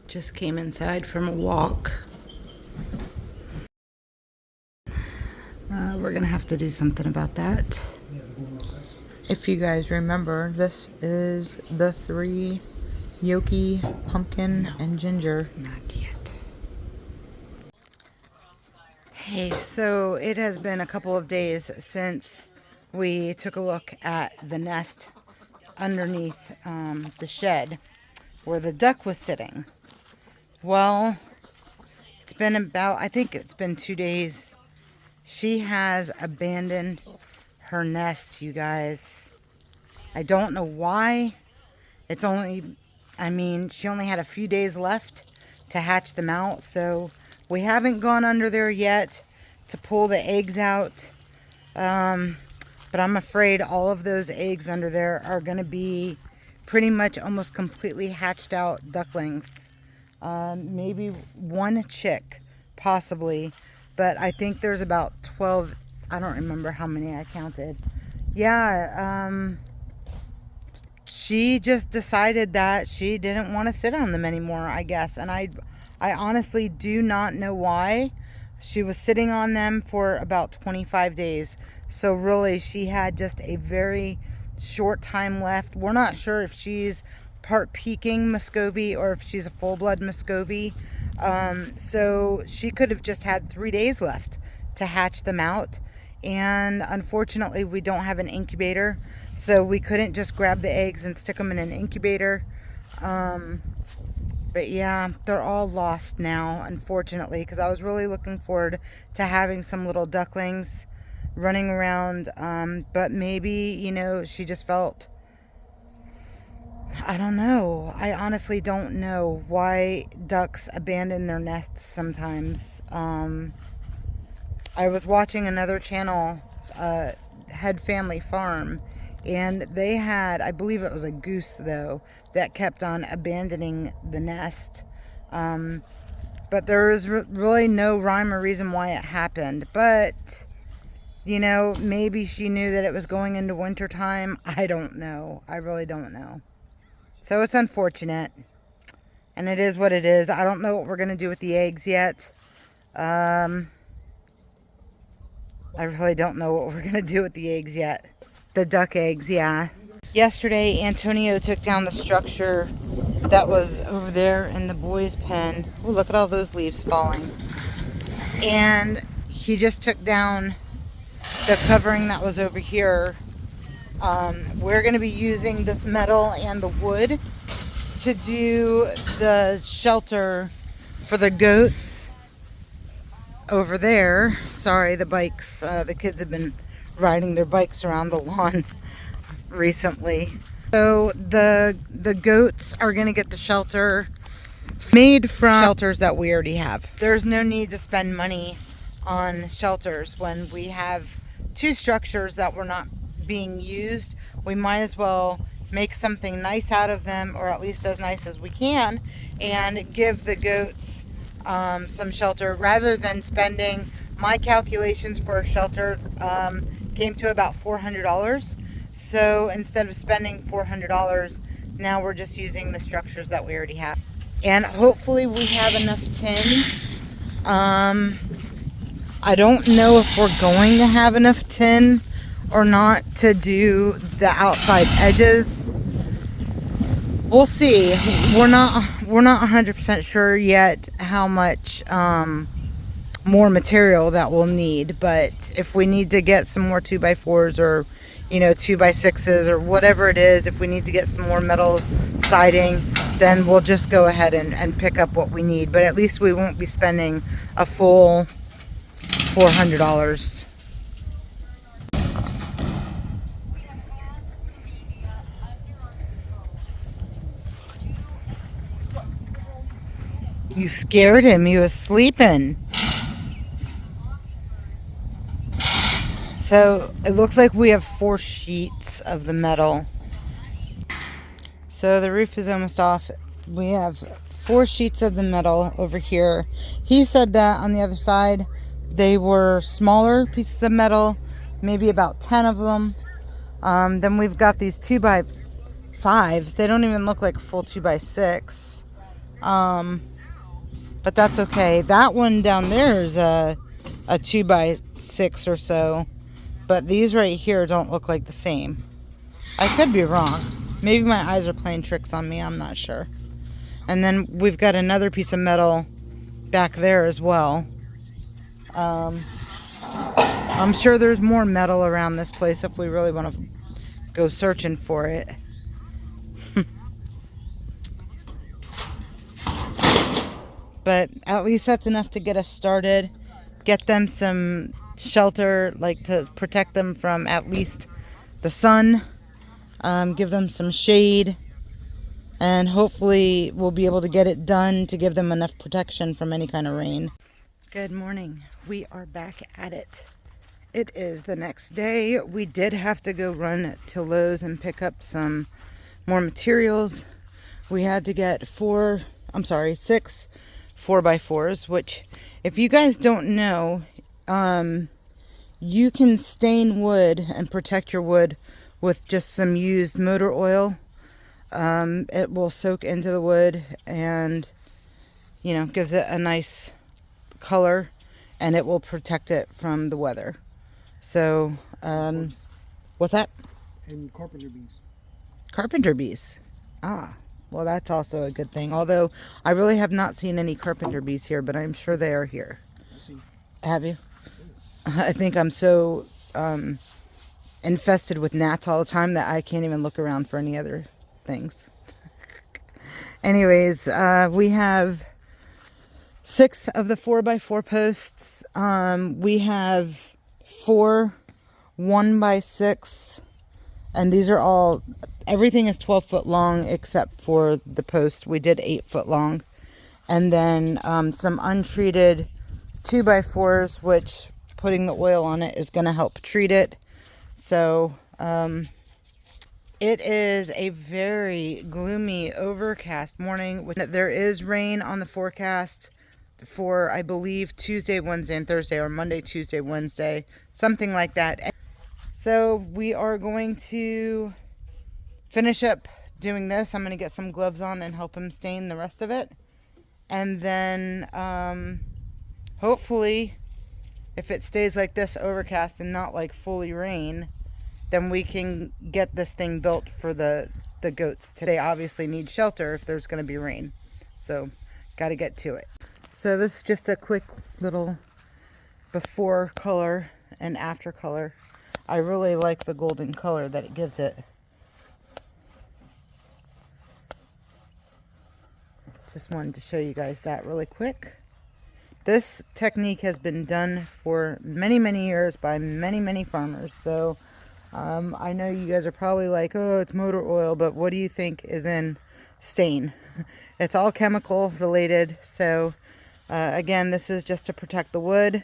Just came inside from a walk. We're gonna have to do something about that. If you guys remember, this is the 3 Yoki, pumpkin, and ginger. Not yet. Hey, so it has been a couple of days since we took a look at the nest underneath the shed where the duck was sitting. Well, it's been about, I think it's been 2 days. She has abandoned her nest, you guys. I don't know why. It's only, I mean, she only had a few days left to hatch them out, so we haven't gone under there yet to pull the eggs out. But I'm afraid all of those eggs under there are going to be pretty much almost completely hatched out ducklings. Maybe one chick, possibly. But I think there's about 12. I don't remember how many I counted. Yeah, she just decided that she didn't want to sit on them anymore, I guess. And I honestly do not know why. She was sitting on them for about 25 days. So really, she had just a very short time left. We're not sure if she's part Peking Muscovy or if she's a full-blood Muscovy. So she could have just had 3 days left to hatch them out. And unfortunately, we don't have an incubator. So we couldn't just grab the eggs and stick them in an incubator. But yeah, they're all lost now, unfortunately, because I was really looking forward to having some little ducklings running around. But maybe, you know, she just felt, I don't know. I honestly don't know why ducks abandon their nests sometimes. I was watching another channel, Head Family Farm, and they had, I believe it was a goose though, that kept on abandoning the nest. But there is really no rhyme or reason why it happened. But, you know, maybe she knew that it was going into winter time. I don't know. I really don't know. So it's unfortunate. And it is what it is. I don't know what we're going to do with the eggs yet. I really don't know what we're going to do with the eggs yet. The duck eggs, yeah. Yesterday, Antonio took down the structure that was over there in the boys' pen. Oh, look at all those leaves falling. And he just took down the covering that was over here. We're going to be using this metal and the wood to do the shelter for the goats over there. Sorry, the bikes. The kids have been riding their bikes around the lawn recently. So the goats are going to get the shelter made from shelters that we already have. There's no need to spend money on shelters when we have 2 structures that were not being used. We might as well make something nice out of them, or at least as nice as we can, and give the goats some shelter rather than spending. My calculations for a shelter came to about $400. So instead of spending $400, now we're just using the structures that we already have. And hopefully we have enough tin. I don't know if we're going to have enough tin or not to do the outside edges. We'll see. We're not 100% sure yet how much more material that we'll need, but if we need to get some more 2x4s or, you know, 2x6s or whatever it is, if we need to get some more metal siding, then we'll just go ahead and pick up what we need. But at least we won't be spending a full $400. You scared him. He was sleeping. So it looks like we have 4 sheets of the metal. So the roof is almost off. We have 4 sheets of the metal over here. He said that on the other side they were smaller pieces of metal, maybe about 10 of them. Then we've got these 2x5s. They don't even look like full 2x6. But that's okay. That one down there is a 2x6 or so. But these right here don't look like the same. I could be wrong. Maybe my eyes are playing tricks on me. I'm not sure. And then we've got another piece of metal back there as well. I'm sure there's more metal around this place if we really want to go searching for it. But at least that's enough to get us started. Get them some shelter, like to protect them from at least the sun. Give them some shade. And hopefully we'll be able to get it done to give them enough protection from any kind of rain. Good morning. We are back at it. It is the next day. We did have to go run to Lowe's and pick up some more materials. We had to get 6 4x4s, which if you guys don't know, you can stain wood and protect your wood with just some used motor oil. It will soak into the wood and, you know, gives it a nice color, and it will protect it from the weather. So, what's that? And carpenter bees. Carpenter bees. Ah, well, that's also a good thing. Although, I really have not seen any carpenter bees here, but I'm sure they are here. I see. Have you? I think I'm so infested with gnats all the time that I can't even look around for any other things. Anyways, we have 6 of the 4x4 posts. We have 4 1x6, and these are all, everything is 12 foot long except for the post. We did 8 foot long. And then some untreated 2x4s, which putting the oil on it is going to help treat it. So it is a very gloomy, overcast morning. There is rain on the forecast for, I believe, Tuesday, Wednesday, and Thursday, or Monday, Tuesday, Wednesday, something like that. So we are going to finish up doing this. I'm going to get some gloves on and help him stain the rest of it. And then hopefully, if it stays like this, overcast and not like fully rain, then we can get this thing built for the goats. Today obviously need shelter if there's going to be rain. So got to get to it. So this is just a quick little before color and after color. I really like the golden color that it gives it. Just wanted to show you guys that really quick. This technique has been done for many, many years by many, many farmers. So I know you guys are probably like, oh, it's motor oil, but what do you think is in stain? It's all chemical related. So again, this is just to protect the wood.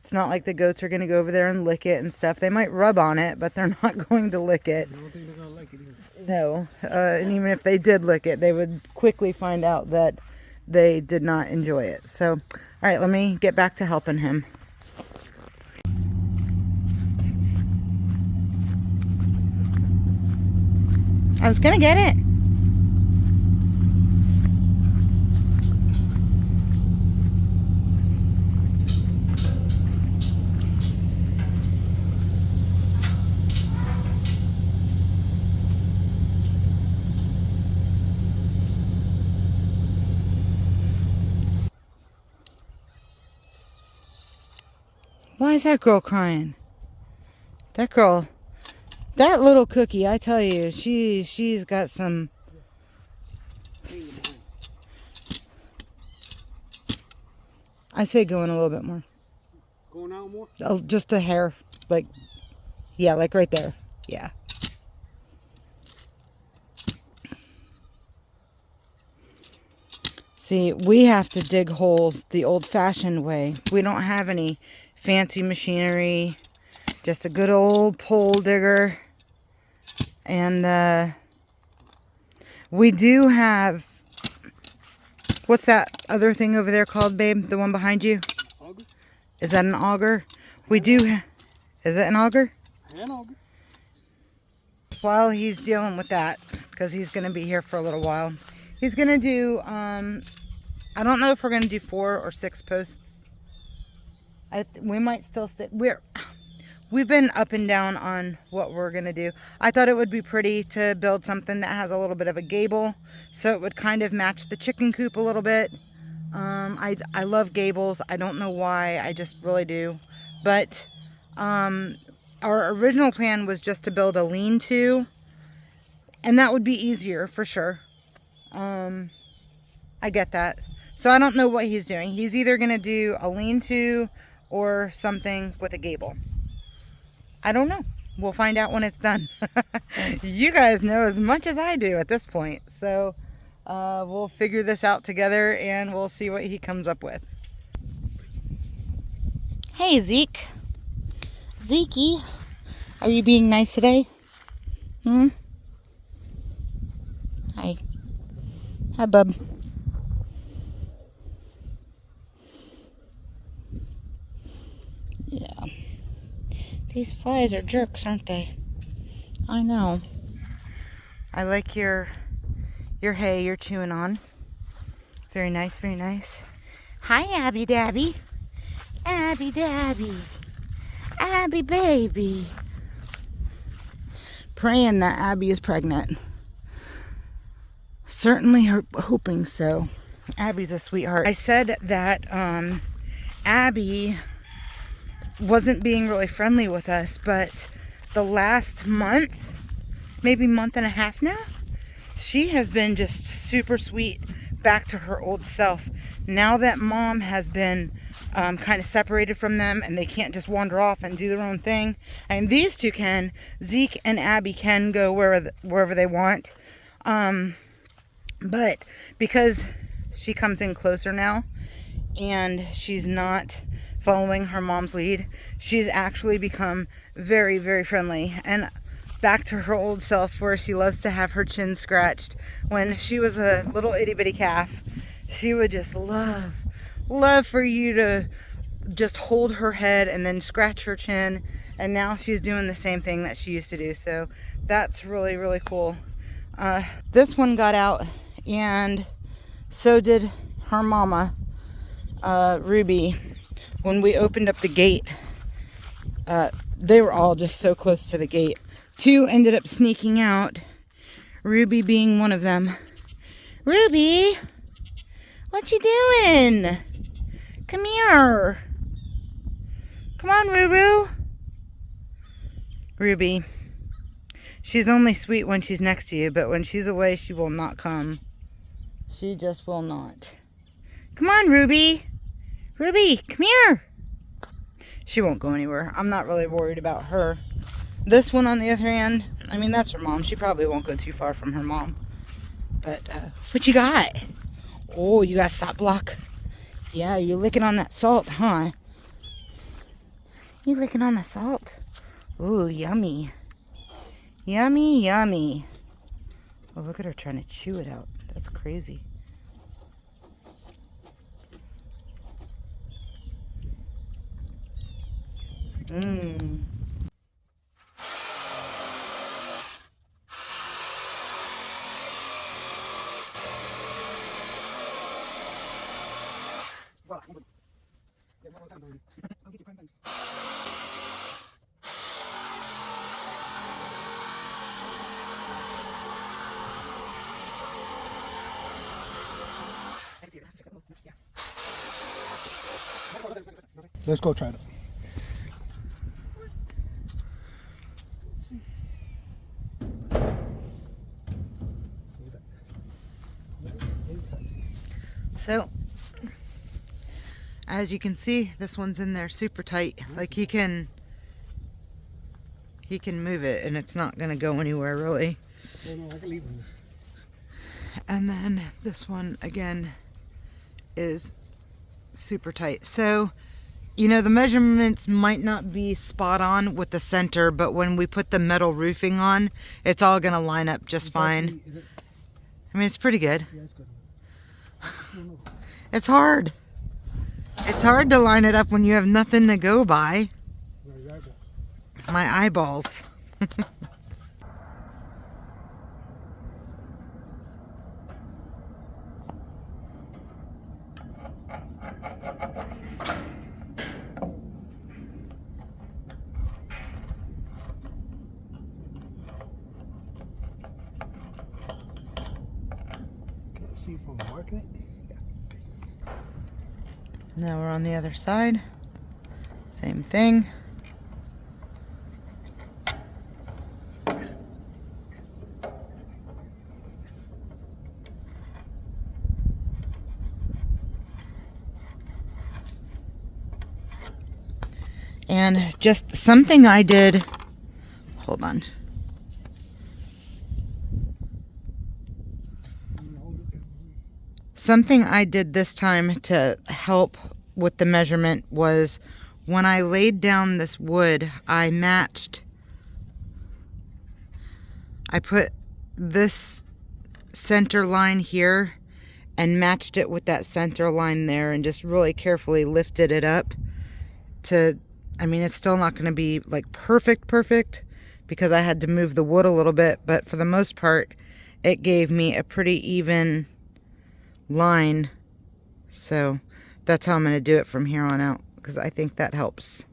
It's not like the goats are going to go over there and lick it and stuff. They might rub on it, but they're not going to lick it. I don't think they're going to like it either. No, and even if they did lick it, they would quickly find out that they did not enjoy it. So, all right, let me get back to helping him. I was gonna get it. Why is that girl crying? That girl, that little cookie, I tell you, she's got some. I say go in a little bit more. Going out more? Oh, just a hair, like, yeah, like right there, yeah. See, we have to dig holes the old-fashioned way. We don't have any fancy machinery, just a good old pole digger. And we do have, what's that other thing over there called, babe? The one behind you? Auger? Is that an auger? We do, is it an auger? An auger. While he's dealing with that, because he's going to be here for a little while, He's gonna do, I don't know if we're gonna do 4 or 6 posts. We might still stick, we've been up and down on what we're gonna do. I thought it would be pretty to build something that has a little bit of a gable, so it would kind of match the chicken coop a little bit. I love gables. I don't know why, I just really do. But our original plan was just to build a lean-to, and that would be easier for sure. I get that. So I don't know what he's doing. He's either going to do a lean-to or something with a gable. I don't know. We'll find out when it's done. You guys know as much as I do at this point. So we'll figure this out together and we'll see what he comes up with. Hey, Zeke. Zekey, are you being nice today? Hi. Hi, bub. Yeah. These flies are jerks, aren't they? I know. I like your hay you're chewing on. Very nice, very nice. Hi, Abby Dabby. Abby Dabby. Abby baby. Praying that Abby is pregnant. Certainly hoping so. Abby's a sweetheart. I said that Abby wasn't being really friendly with us, but the last month, maybe month and a half now, she has been just super sweet, back to her old self. Now that mom has been kind of separated from them and they can't just wander off and do their own thing. And these two can. Zeke and Abby can go wherever they want. But because she comes in closer now and she's not following her mom's lead, she's actually become very, very friendly and back to her old self where she loves to have her chin scratched. When she was a little itty bitty calf, she would just love for you to just hold her head and then scratch her chin, and now she's doing the same thing that she used to do. So that's really, really cool. This one got out, and so did her mama, Ruby. When we opened up the gate, they were all just so close to the gate. 2 ended up sneaking out, Ruby being one of them. Ruby, what you doing? Come here. Come on, Ruru. Ruby. She's only sweet when she's next to you, but when she's away, she will not come. She just will not. Come on, Ruby. Ruby, come here. She won't go anywhere. I'm not really worried about her. This one, on the other hand, I mean, that's her mom. She probably won't go too far from her mom. But, what you got? Oh, you got stop block. Yeah, you're licking on that salt, huh? You licking on the salt? Ooh, yummy. Yummy, yummy. Oh, look at her trying to chew it out. That's crazy. Mmm. Voilà, on peut. Il y a vraiment longtemps, on dit, thanks. Let's go try it. Let's see. So, as you can see, this one's in there super tight. Like he can move it and it's not gonna go anywhere really. Oh no, I can leave them. And then this one again is super tight. So, you know, the measurements might not be spot on with the center, but when we put the metal roofing on, it's all gonna line up just fine. I mean, it's pretty good. Yeah, it's good. It's hard. It's hard to line it up when you have nothing to go by. My eyeballs. Can't see if I'm marking it. Now we're on the other side. Same thing. And just something I did, hold on. Something I did this time to help with the measurement was when I laid down this wood, I put this center line here and matched it with that center line there and just really carefully lifted it up to, I mean, it's still not going to be like perfect because I had to move the wood a little bit, but for the most part, it gave me a pretty even line. So that's how I'm going to do it from here on out, because I think that helps.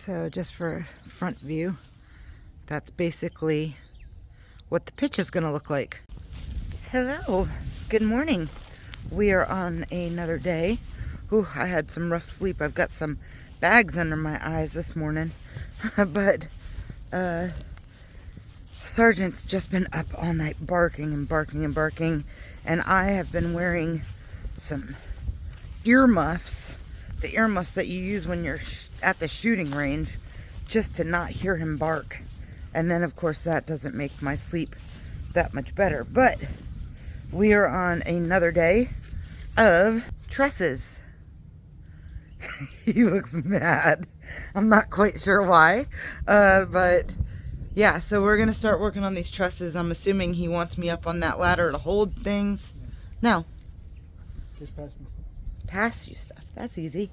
So just for front view, that's basically what the pitch is going to look like. Hello, good morning. We are on another day. Ooh, I had some rough sleep. I've got some bags under my eyes this morning. But Sergeant's just been up all night barking and barking and barking. And I have been wearing some earmuffs. The earmuffs that you use when you're at the shooting range, just to not hear him bark. And then of course that doesn't make my sleep that much better. But we are on another day of trusses. He looks mad. I'm not quite sure why. But yeah, so we're gonna start working on these trusses. I'm assuming he wants me up on that ladder to hold things. No. Just pass me stuff. Pass you stuff. That's easy.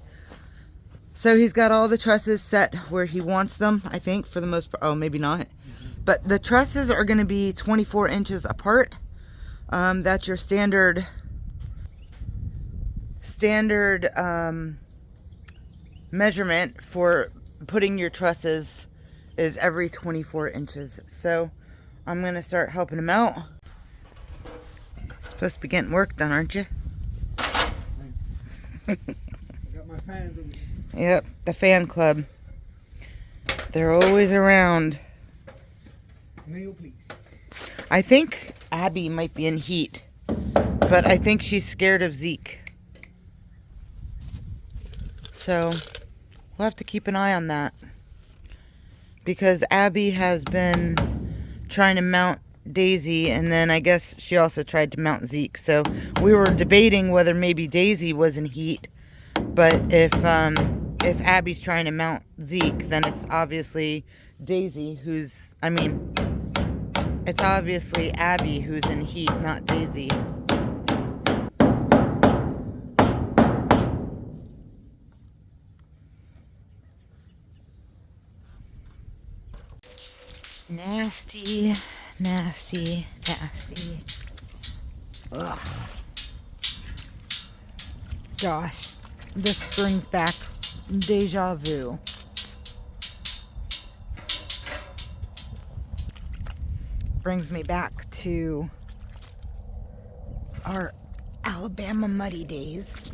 So he's got all the trusses set where he wants them, I think, for the most part. Oh, maybe not. But the trusses are going to be 24 inches apart. That's your standard measurement for putting your trusses, is every 24 inches. So I'm going to start helping him out. Supposed to be getting work done, aren't you? I got my fans over here. Yep, the fan club. They're always around. Nail, please. I think Abby might be in heat, but I think she's scared of Zeke. So we'll have to keep an eye on that, because Abby has been trying to mount Daisy, and then I guess she also tried to mount Zeke. So we were debating whether maybe Daisy was in heat, but if Abby's trying to mount Zeke, then it's obviously Daisy who's, I mean, it's obviously Abby who's in heat, not Daisy. Nasty, nasty, nasty. Ugh. Gosh, this brings back deja vu. Brings me back to our Alabama muddy days.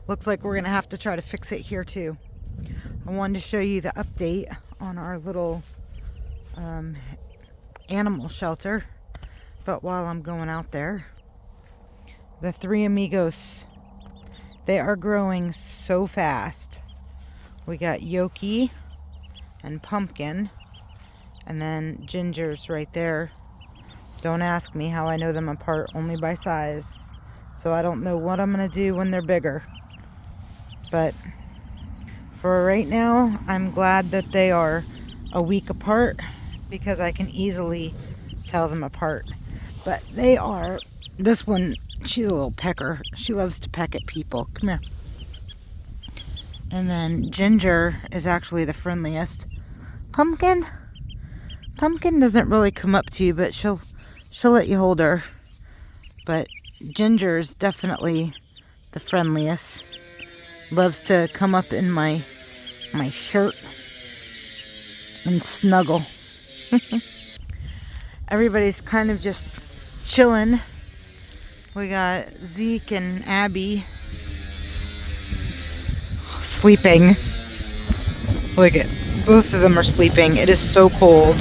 Looks like we're gonna have to try to fix it here too. I wanted to show you the update on our little animal shelter, but while I'm going out there, the three amigos, they are growing so fast. We got Yoki and Pumpkin, and then Ginger's right there. Don't ask me how I know them apart, only by size. So I don't know what I'm gonna do when they're bigger. But for right now, I'm glad that they are a week apart, because I can easily tell them apart. But they are This one, she's a little pecker. She loves to peck at people. Come here. And then Ginger is actually the friendliest. Pumpkin doesn't really come up to you, but she'll let you hold her. But Ginger's definitely the friendliest. Loves to come up in my shirt and snuggle. Everybody's kind of just chilling. We got Zeke and Abby sleeping. Look at both of them are sleeping. It is so cold.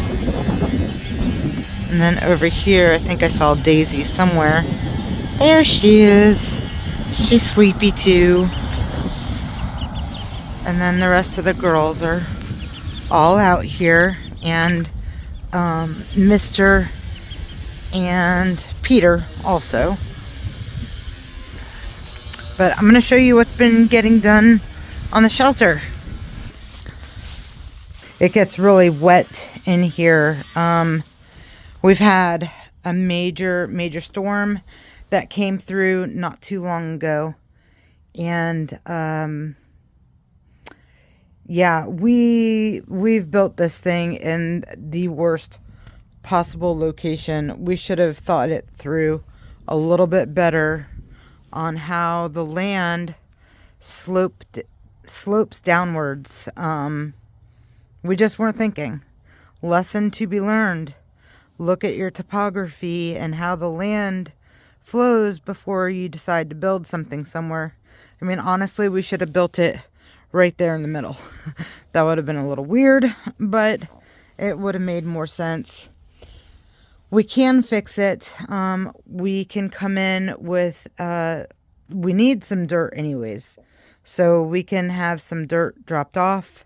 And then over here, I think I saw Daisy somewhere. There she is. She's sleepy too. And then the rest of the girls are all out here. And Mr. and Peter also. But I'm going to show you what's been getting done on the shelter. It gets really wet in here. We've had a major storm that came through not too long ago. And yeah, we've built this thing in the worst possible location. We should have thought it through a little bit better on how the land slopes downwards. We just weren't thinking. Lesson to be learned. Look at your topography and how the land flows before you decide to build something somewhere. I mean, honestly, we should have built it right there in the middle. That would have been a little weird, but it would have made more sense. We can fix it. We can come in with, we need some dirt anyways. So we can have some dirt dropped off,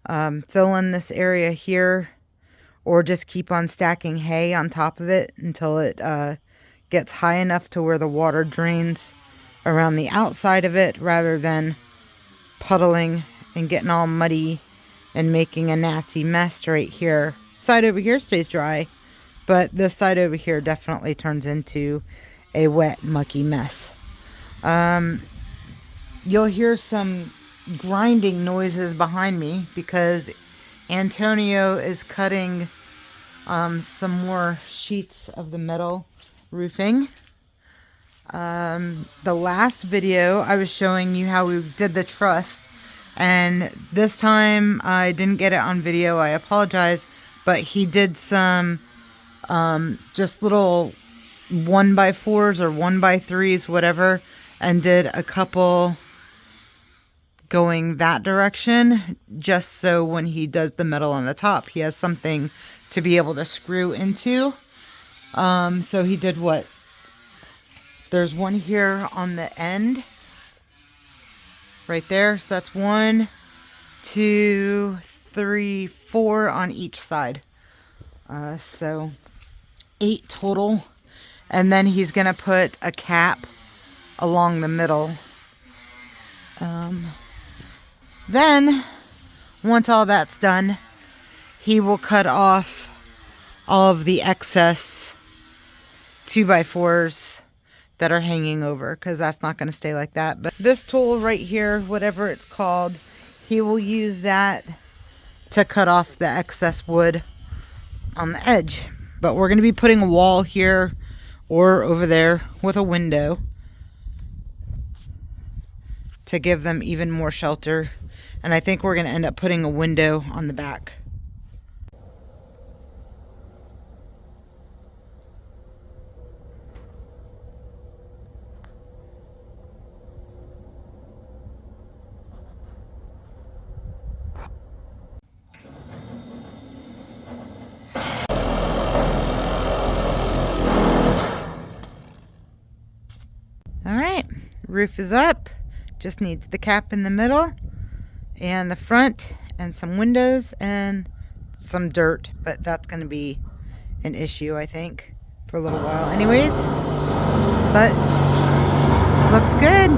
fill in this area here, or just keep on stacking hay on top of it until it gets high enough to where the water drains around the outside of it, rather than puddling and getting all muddy and making a nasty mess right here. This side over here stays dry, but this side over here definitely turns into a wet, mucky mess. You'll hear some grinding noises behind me because Antonio is cutting some more sheets of the metal roofing. The last video I was showing you how we did the truss, and this time I didn't get it on video. I apologize, but he did some just little 1x4s or 1x3s, whatever, and did a couple going that direction, just so when he does the metal on the top, he has something to be able to screw into. So he did what? There's one here on the end, right there. So that's 1, 2, 3, 4 on each side. So 8 total. And then he's gonna put a cap along the middle. Then, once all that's done, he will cut off all of the excess 2x4s that are hanging over, because that's not going to stay like that. But this tool right here, whatever it's called, he will use that to cut off the excess wood on the edge. But we're going to be putting a wall here or over there with a window to give them even more shelter. And I think we're going to end up putting a window on the back. All right, roof is up. Just needs the cap in the middle and the front and some windows and some dirt, but that's going to be an issue, I think, for a little while anyways. But looks good.